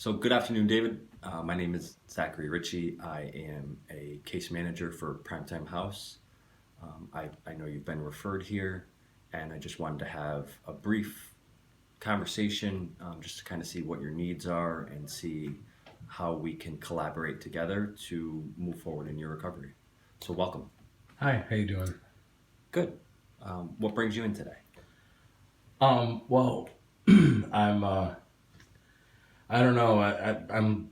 So, good afternoon, David. My name is Zachary Ritchie. I am a case manager for Primetime House. I know you've been referred here, and I just wanted to have a brief conversation just to kind of see what your needs are and see how we can collaborate together to move forward in your recovery. So, welcome. Hi, how you doing? Good. What brings you in today? Well, I'm I don't know. I'm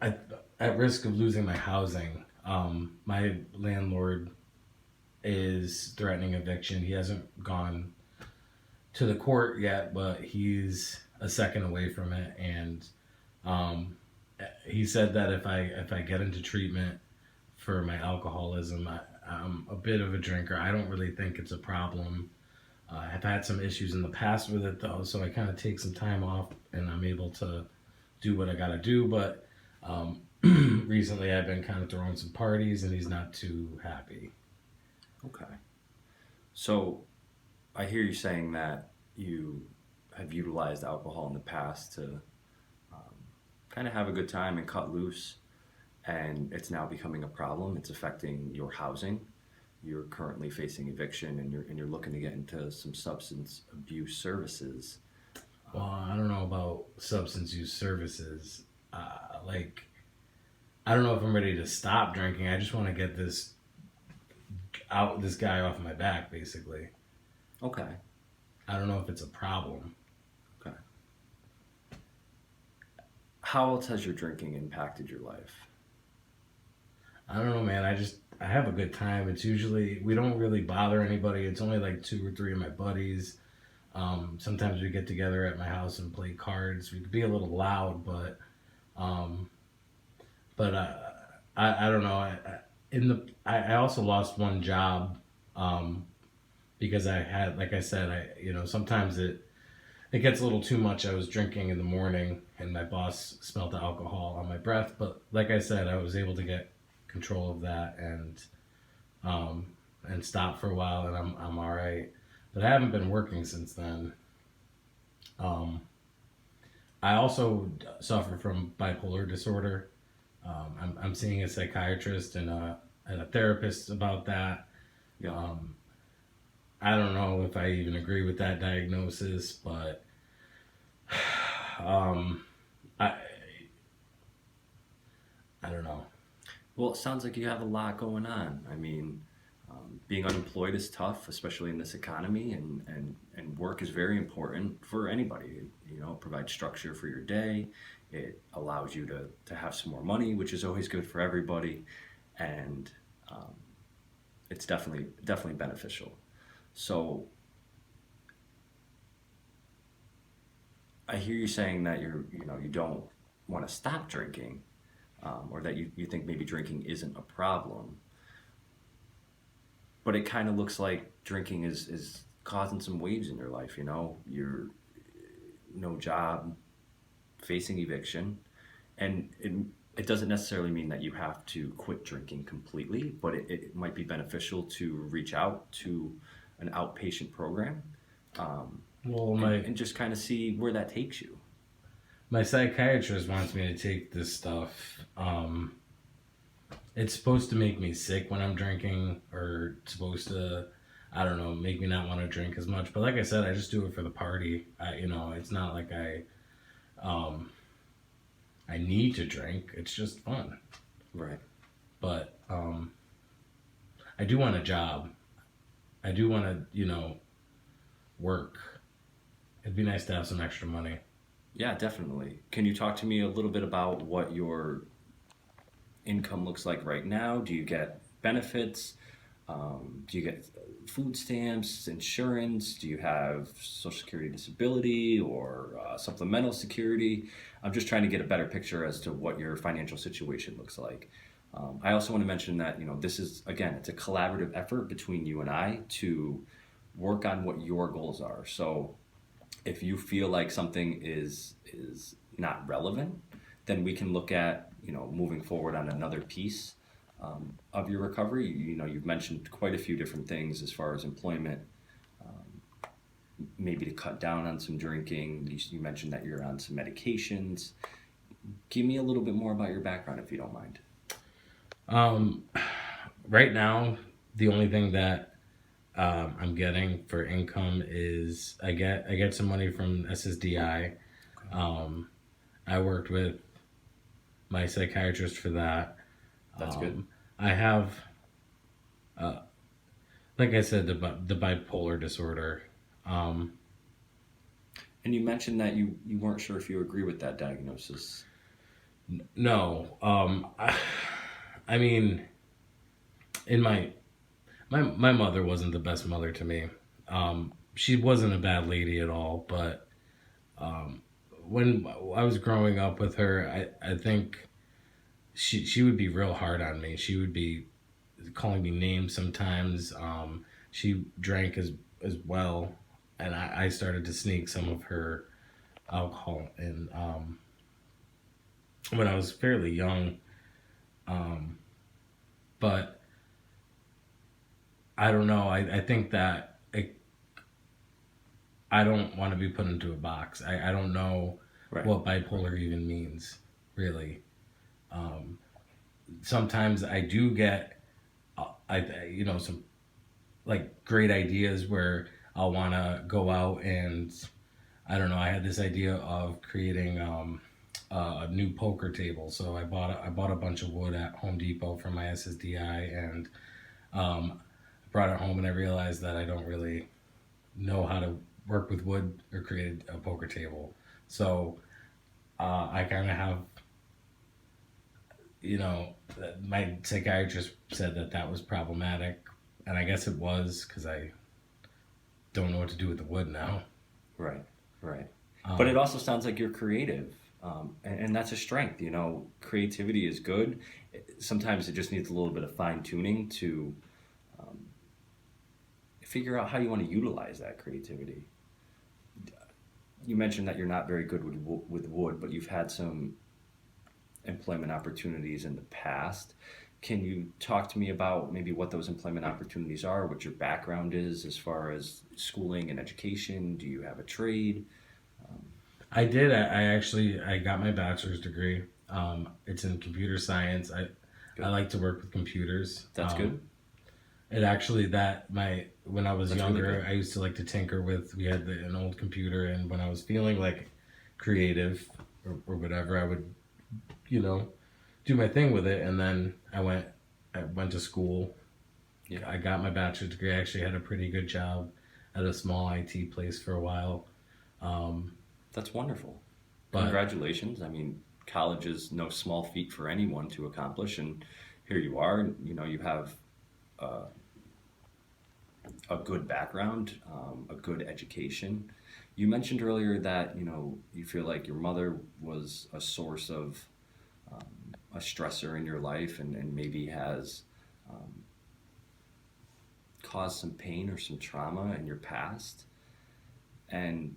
I, at risk of losing my housing. My landlord is threatening eviction. He hasn't gone to the court yet, but he's a second away from it, and um, he said that if I get into treatment for my alcoholism, I'm a bit of a drinker. I don't really think it's a problem. I've had some issues in the past with it though, so I kind of take some time off and I'm able to do what I got to do. But um, recently I've been kind of throwing some parties and he's not too happy. Okay. So, I hear you saying that you have utilized alcohol in the past to kind of have a good time and cut loose, and it's now becoming a problem. It's affecting your housing. You're currently facing eviction, and you're looking to get into some substance abuse services. Well, I don't know about substance use services. Like, I don't know if I'm ready to stop drinking. I just want to get this guy off my back, basically. Okay. I don't know if it's a problem. Okay. How else has your drinking impacted your life? I don't know, man. I have a good time. It's usually we don't really bother anybody. It's only like two or three of my buddies. Sometimes we get together at my house and play cards. We could be a little loud, um, but I don't know. I also lost one job because I had, like I said, sometimes it gets a little too much. I was drinking in the morning and my boss smelled the alcohol on my breath. But like I said, I was able to get control of that um, and stop for a while, and I'm all right. But I haven't been working since then. Um, I also suffer from bipolar disorder. I'm seeing a psychiatrist and a therapist about that. Yeah. Um, I don't know if I even agree with that diagnosis, but um, I I don't know. Well, it sounds like you have a lot going on. I mean, being unemployed is tough, especially in this economy, and work is very important for anybody. It provides structure for your day. It allows you to have some more money, which is always good for everybody, and um, it's definitely beneficial. So I hear you saying that you don't want to stop drinking, or that you think maybe drinking isn't a problem. But it kind of looks like drinking is causing some waves in your life. You're no job, facing eviction, and it doesn't necessarily mean that you have to quit drinking completely, but it might be beneficial to reach out to an outpatient program, um, Well, and just kind of see where that takes you. my psychiatrist wants me to take this stuff. It's supposed to make me sick when I'm drinking, or it's supposed to, I don't know, make me not want to drink as much. But like I said, I just do it for the party. It's not like um, I need to drink. It's just fun. Right. But I do want a job. I do want to, work. It'd be nice to have some extra money. Yeah, definitely. Can you talk to me a little bit about what your income looks like right now? Do you get benefits? Do you get food stamps, insurance? Do you have Social Security disability or supplemental security? I'm just trying to get a better picture as to what your financial situation looks like. I also want to mention that this is, again, it's a collaborative effort between you and I to work on what your goals are. So if you feel like something is not relevant, then we can look at moving forward on another piece of your recovery. You've mentioned quite a few different things as far as employment, maybe to cut down on some drinking. You mentioned that you're on some medications. Give me a little bit more about your background, if you don't mind. Um, right now, the only thing that I'm getting for income is I get some money from SSDI. Okay. Um, I worked with my psychiatrist for that. That's good. I have, uh, like I said, the bipolar disorder. Um, And you mentioned that you weren't sure if you agree with that diagnosis. no, I mean, in my mother wasn't the best mother to me. She wasn't a bad lady at all, but um, when I was growing up with her, I think she would be real hard on me. She would be calling me names sometimes. She drank as well, and I started to sneak some of her alcohol in when I was fairly young. Um, but I don't know. I think that I don't want to be put into a box. I don't know Right. what bipolar even means, really. Um, Sometimes I do get, some like great ideas where I'll want to go out and I don't know. I had this idea of creating a new poker table, so I bought a bunch of wood at Home Depot for my SSDI and brought it home and I realized that I don't really know how to work with wood or create a poker table. So I kind of have, my psychiatrist said that that was problematic, and I guess it was because I don't know what to do with the wood now. Right. Right. But it Um, also sounds like you're creative, and that's a strength. You know, creativity is good. Sometimes it just needs a little bit of fine tuning to figure out how you want to utilize that creativity. You mentioned that you're not very good with wood, but you've had some employment opportunities in the past. Can you talk to me about maybe what those employment opportunities are, what your background is as far as schooling and education? Do you have a trade? I did. I got my bachelor's degree. It's in computer science. I Good. like to work with computers. That's good. It actually that my when I was That's really younger, good. I used to like to tinker with. We had an old computer, and when I was feeling like creative or whatever, I would you know do my thing with it. And then I went to school. Yeah, I got my bachelor's degree. I actually had a pretty good job at a small IT place for a while. Um, that's wonderful. but Congratulations. I mean, college is no small feat for anyone to accomplish, and here you are. You know, you have uh, a good background, a good education. You mentioned earlier that you feel like your mother was a source of a stressor in your life, and maybe has caused some pain or some trauma in your past. And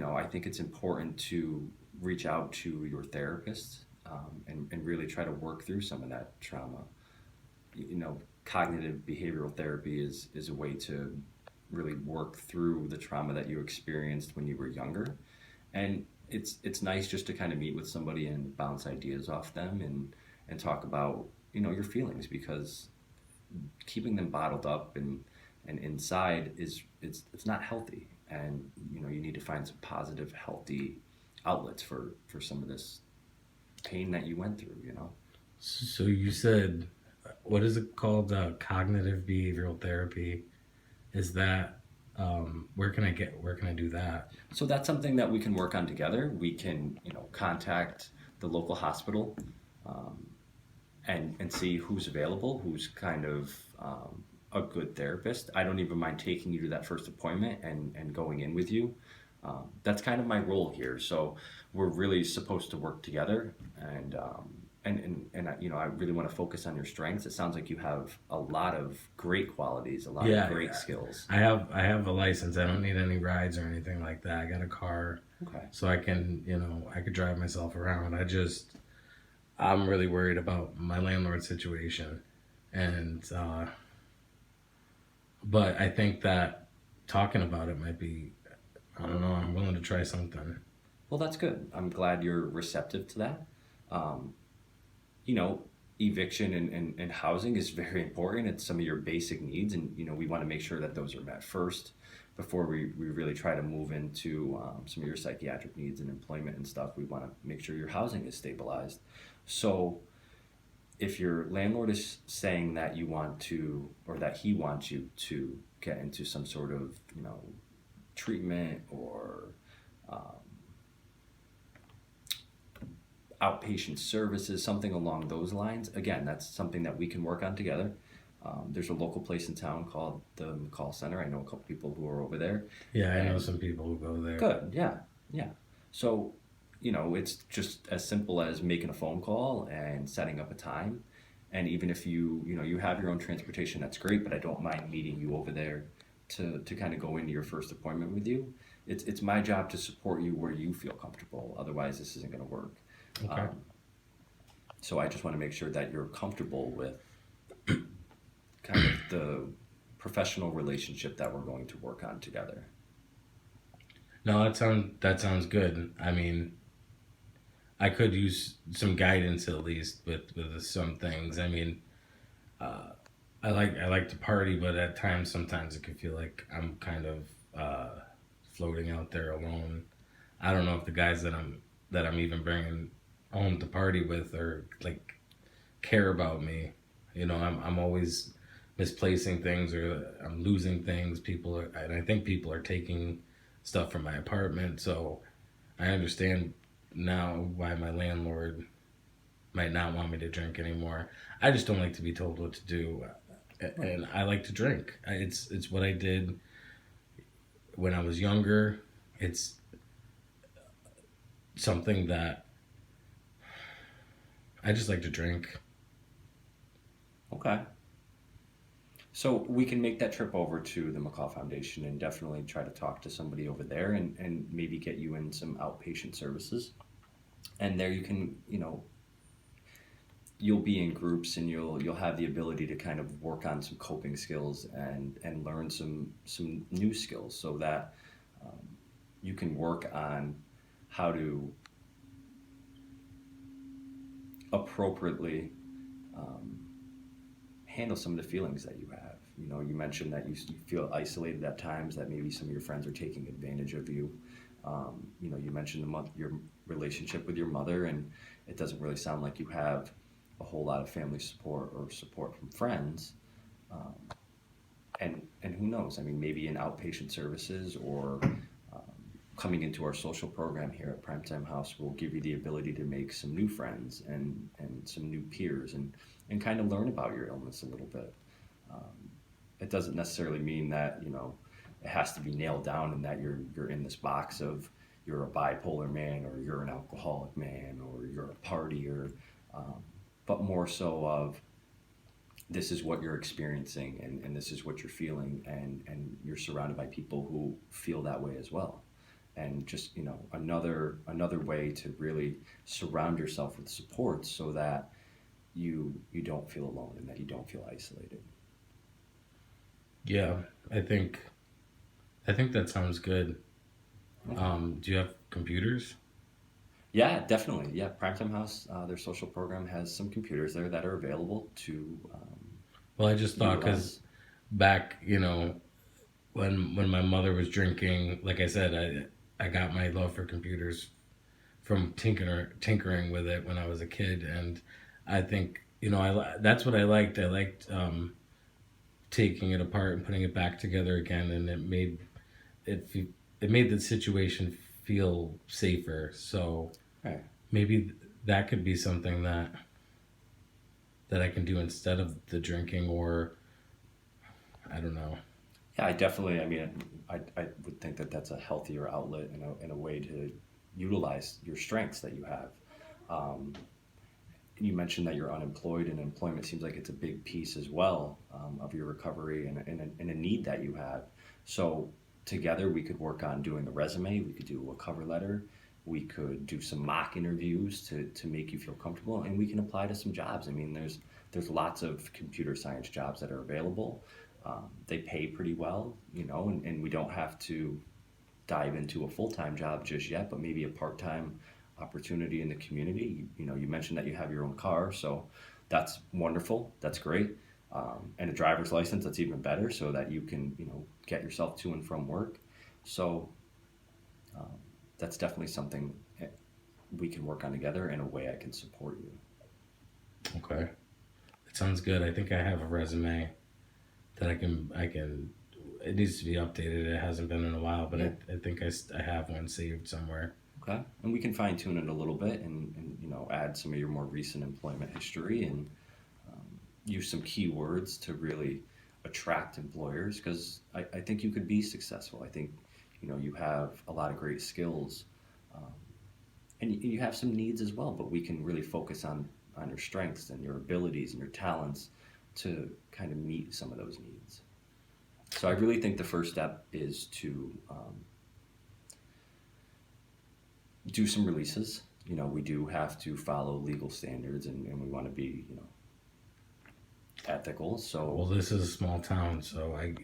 I think it's important to reach out to your therapist, and really try to work through some of that trauma. Cognitive behavioral therapy is a way to really work through the trauma that you experienced when you were younger. And it's nice just to kind of meet with somebody and bounce ideas off them, and talk about your feelings, because keeping them bottled up and inside it's not healthy. And you need to find some positive, healthy outlets for some of this pain that you went through. so you said, what is it called? Cognitive behavioral therapy. Is that where can I do that? So that's something that we can work on together. We can contact the local hospital, um, and see who's available, who's kind of a good therapist. I don't even mind taking you to that first appointment and going in with you. That's kind of my role here. So we're really supposed to work together, and I really want to focus on your strengths. It sounds like you have a lot of great qualities, a lot of Yeah, great skills. I have a license. I don't need any rides or anything like that. I got a car, Okay. so I could drive myself around. I'm really worried about my landlord situation, and but I think that talking about it might be. I don't know. I'm willing to try something. Well, that's good. I'm glad you're receptive to that. You know, eviction and housing is very important. It's some of your basic needs, and we want to make sure that those are met first before we really try to move into some of your psychiatric needs and employment and stuff. We want to make sure your housing is stabilized. So if your landlord is saying that you want to, or that he wants you to get into some sort of, treatment or outpatient services, something along those lines, again, that's something that we can work on together. There's a local place in town called the McCall Center. I know a couple people who are over there. Yeah, I know And some people who go there. good, yeah, yeah. So, it's just as simple as making a phone call and setting up a time. And even if you have your own transportation, that's great, but I don't mind meeting you over there to kind of go into your first appointment with you. It's my job to support you where you feel comfortable. Otherwise, this isn't going to work. Okay. So I just want to make sure that you're comfortable with kind of the professional relationship that we're going to work on together. No, that sounds good. I mean, I could use some guidance at least with some things. I mean, I like to party, but at times sometimes it can feel like I'm kind of floating out there alone. I don't know if the guys that I'm even bringing home to party with or like care about me. I'm always misplacing things or I'm losing things. And I think people are taking stuff from my apartment. So I understand now why my landlord might not want me to drink anymore. I just don't like to be told what to do, and I like to drink. It's what I did when I was younger. It's something that I just like to drink. Okay. So we can make that trip over to the McCall Foundation and definitely try to talk to somebody over there and maybe get you in some outpatient services. And there you can, you'll be in groups and you'll have the ability to kind of work on some coping skills and learn some new skills so that you can work on how to appropriately handle some of the feelings that you have. You mentioned that you feel isolated at times, that maybe some of your friends are taking advantage of you. You mentioned your relationship with your mother, and it doesn't really sound like you have a whole lot of family support or support from friends. Um, and who knows? I mean, maybe in outpatient services or coming into our social program here at Primetime House will give you the ability to make some new friends and some new peers and kind of learn about your illness a little bit. It doesn't necessarily mean that it has to be nailed down and that you're in this box of you're a bipolar man or you're an alcoholic man or you're a partier, but more so of this is what you're experiencing and this is what you're feeling and you're surrounded by people who feel that way as well. And just another way to really surround yourself with support so that you don't feel alone and that you don't feel isolated. Yeah, I think that sounds good. Okay. Do you have computers? Yeah, definitely. Yeah, Primetime House, their social program has some computers there that are available to Well, I just thought because utilize. back, when my mother was drinking, like I said, I got my love for computers from tinkering with it when I was a kid, and I think that's what I liked. I liked taking it apart and putting it back together again, and it fe- it made the situation feel safer. So Right. maybe that could be something that I can do instead of the drinking, or I don't know. Yeah, I mean, I would think that that's a healthier outlet and a way to utilize your strengths that you have. Um, you mentioned that you're unemployed, and employment seems like it's a big piece as well of your recovery and a need that you have. So together we could work on doing a resume, we could do a cover letter, we could do some mock interviews to make you feel comfortable, and we can apply to some jobs. I mean, there's lots of computer science jobs that are available. They pay pretty well, and we don't have to dive into a full-time job just yet, but maybe a part-time opportunity in the community. You mentioned that you have your own car, so that's wonderful. That's great. And a driver's license, that's even better, so that you can, get yourself to and from work. So um, that's definitely something we can work on together in a way I can support you. Okay. It sounds good. I think I have a resume that I can. It needs to be updated. It hasn't been in a while, but Yeah. I think I have one saved somewhere. Okay. And we can fine tune it a little bit and add some of your more recent employment history and use some keywords to really attract employers because I think you could be successful. I think, you have a lot of great skills um, and you have some needs as well, but we can really focus on your strengths and your abilities and your talents to kind of meet some of those needs. So I really think the first step is to do some releases. We do have to follow legal standards and we want to be, ethical. Well, So, this is a small town, so I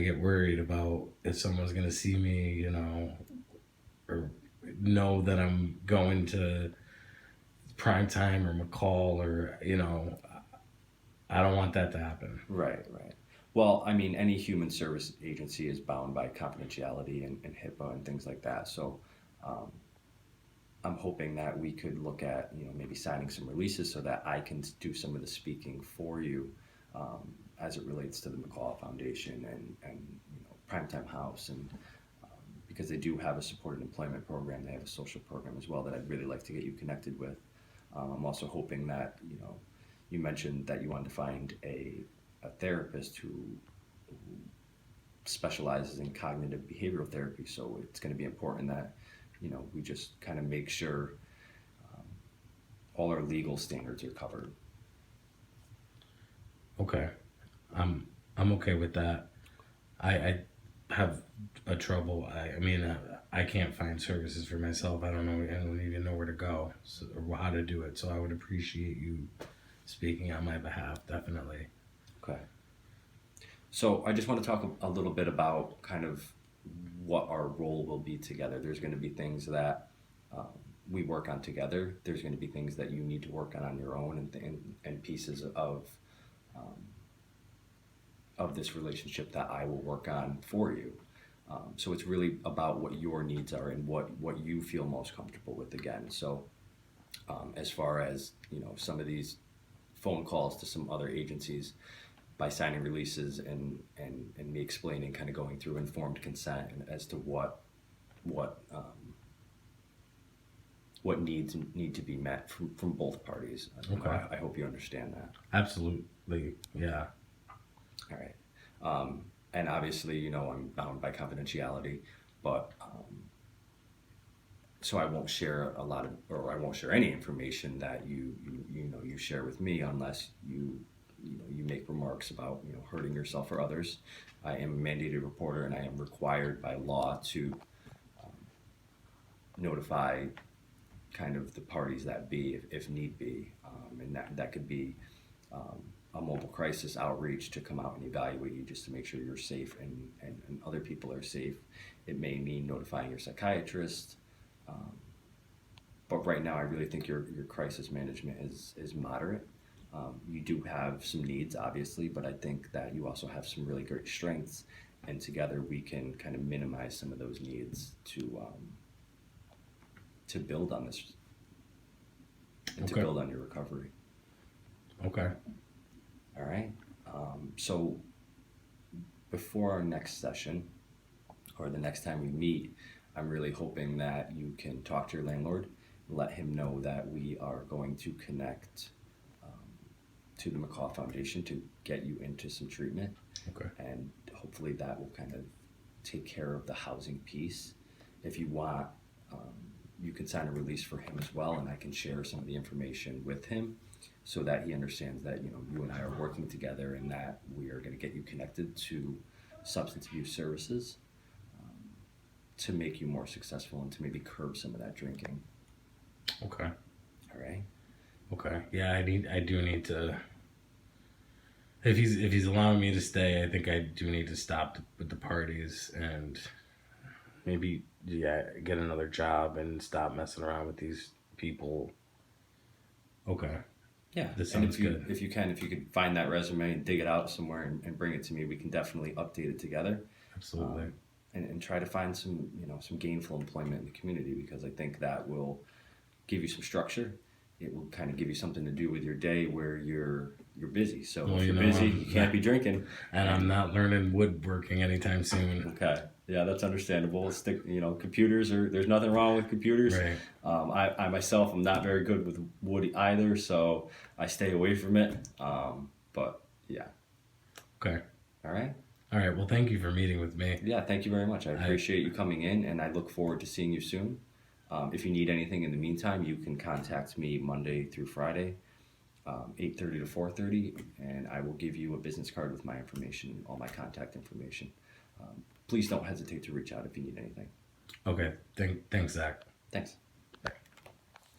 get worried about if someone's gonna see me, or know that I'm going to prime time or McCall or I don't want that to happen. right, right. Well, I mean, any human service agency is bound by confidentiality and HIPAA and things like that. So, um, I'm hoping that we could look at, maybe signing some releases so that I can do some of the speaking for you as it relates to the McCall Foundation and Primetime House and because they do have a supported employment program, they have a social program as well that I'd really like to get you connected with. I'm also hoping that you mentioned that you wanted to find a therapist who specializes in cognitive behavioral therapy. So it's going to be important that we just kind of make sure um, all our legal standards are covered. Okay, I'm okay with that. I have a trouble. I mean, I can't find services for myself. I don't know. I don't even know where to go or how to do it. So I would appreciate you speaking on my behalf. Definitely. Okay. So I just want to talk a little bit about kind of what our role will be together. There's going to be things that um, we work on together. There's going to be things that you need to work on your own and pieces of this relationship that I will work on for you. So it's really about what your needs are and what you feel most comfortable with again. So as far as some of these phone calls to some other agencies by signing releases and me explaining kind of going through informed consent and as to what what needs need to be met from both parties. Okay. I hope you understand that. Absolutely. Yeah. All right. And obviously, I'm bound by confidentiality, but so I won't share or I won't share any information that you share with me unless you make remarks about hurting yourself or others. I am a mandated reporter, and I am required by law to notify kind of the parties that be if need be, and that could be a mobile crisis outreach to come out and evaluate you just to make sure you're safe and other people are safe. It may mean notifying your psychiatrist. Um, but right now, I really think your crisis management is moderate. You do have some needs, obviously, but I think that you also have some really great strengths, and together we can kind of minimize some of those needs to build on this and to Okay. build on your recovery. Okay. All right. So before our next session or the next time we meet, I'm really hoping that you can talk to your landlord, let him know that we are going to connect to the McCaw Foundation to get you into some treatment, Okay. and hopefully that will kind of take care of the housing piece. If you want, um, you can sign a release for him as well, and I can share some of the information with him so that he understands that you and I are working together and that we are going to get you connected to substance abuse services to make you more successful and to maybe curb some of that drinking. Okay. All right. Okay. Yeah, I do need to. If he's allowing me to stay, I think I do need to stop with the parties and maybe get another job and stop messing around with these people. Okay. Yeah, This and sounds good. if you could find that resume and dig it out somewhere and bring it to me, we can definitely update it together. Absolutely. And try to find some some gainful employment in the community, because I think that will give you some structure. It will kind of give you something to do with your day where you're busy. So Well, if you you're know, busy, you can't be drinking. And I'm not learning woodworking anytime soon. Okay, yeah, that's understandable. Stick, computers are. There's nothing wrong with computers. Right. I myself am not very good with wood either, so I stay away from it. But yeah, Okay. all right. All right. Well, thank you for meeting with me. Yeah, thank you very much. I appreciate you coming in, and I look forward to seeing you soon. If you need anything in the meantime, you can contact me Monday through Friday, 8:30 to 4:30, and I will give you a business card with my information, all my contact information. Please don't hesitate to reach out if you need anything. Okay. Thanks, Zach. Thanks.